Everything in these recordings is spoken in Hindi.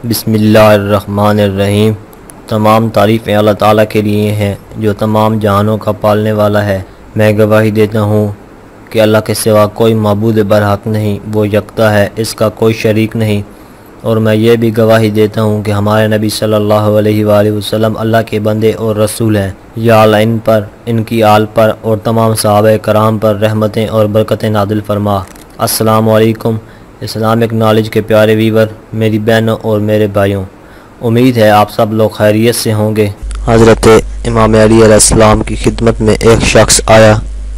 बिस्मिल्लाहिर्रहमानिर्रहीम। तमाम तारीफ़ें अल्लाह ताला के लिए हैं जो तमाम जहानों का पालने वाला है। मैं गवाही देता हूँ कि अल्लाह के सिवा कोई माबूद बरहक नहीं, वो यकता है, इसका कोई शरीक नहीं। और मैं ये भी गवाही देता हूँ कि हमारे नबी सल्लल्लाहु अलैहि वसल्लम अल्लाह के बंदे और रसूल हैं। या अल्लाह इन पर, इनकी आल पर और तमाम सहाबा कराम पर रहमतें और बरकतें नादिल फरमा। अस्सलामु अलैकुम इस्लामिक नॉलेज के प्यारे वीवर, मेरी बहनों और मेरे भाइयों, उम्मीद है आप सब लोग खैरियत से होंगे। हज़रत इमाम अली अलैहिस्सलाम की खिदमत में एक शख्स आया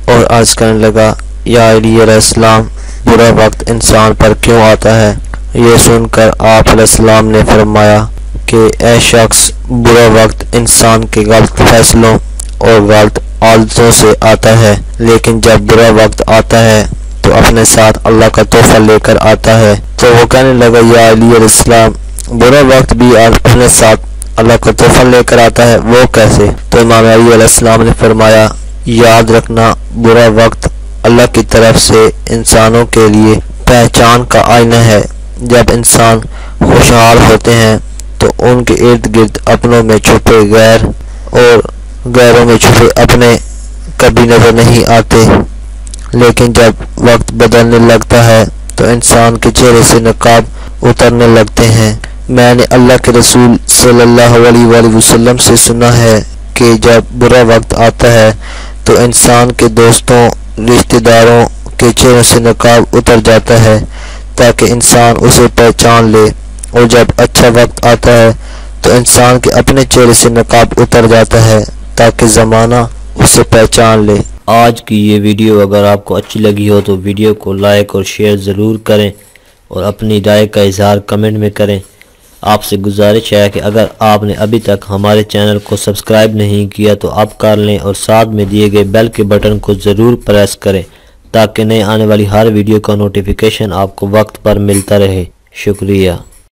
और अर्ज़ करने लगा, या अली अलैहिस्सलाम, बुरा वक्त इंसान पर क्यों आता है? ये सुनकर आप अलैहिस्सलाम ने फरमाया कि ऐ शख्स, बुरा वक्त इंसान के गलत फैसलों और गलत आदतों से आता है, लेकिन जब बुरा वक्त आता है तो अपने साथ अल्लाह का तोहफा लेकर आता है। तो वो कहने लगा, या अली अलैहिस्सलाम, बुरा वक्त भी अपने साथ अल्लाह का तोहफा लेकर आता है, वो कैसे? तो इमाम अली अलैहिस्सलाम ने फरमाया, याद रखना, बुरा वक्त अल्लाह की तरफ से इंसानों के लिए पहचान का आईना है। जब इंसान खुशहाल होते हैं तो उनके इर्द गिर्द अपनों में छुपे गैर और गैरों में छुपे अपने कभी नजर नहीं आते, लेकिन जब वक्त बदलने लगता है तो इंसान के चेहरे से नकाब उतरने लगते हैं। मैंने अल्लाह के रसूल सल्लल्लाहु अलैहि वसल्लम से सुना है कि जब बुरा वक्त आता है तो इंसान के दोस्तों, रिश्तेदारों के चेहरे से नकाब उतर जाता है ताकि इंसान उसे पहचान ले, और जब अच्छा वक्त आता है तो इंसान के अपने चेहरे से नकाब उतर जाता है ताकि ज़माना उसे पहचान ले। आज की ये वीडियो अगर आपको अच्छी लगी हो तो वीडियो को लाइक और शेयर ज़रूर करें और अपनी राय का इजहार कमेंट में करें। आपसे गुजारिश है कि अगर आपने अभी तक हमारे चैनल को सब्सक्राइब नहीं किया तो आप कर लें और साथ में दिए गए बेल के बटन को ज़रूर प्रेस करें ताकि नए आने वाली हर वीडियो का नोटिफिकेशन आपको वक्त पर मिलता रहे। शुक्रिया।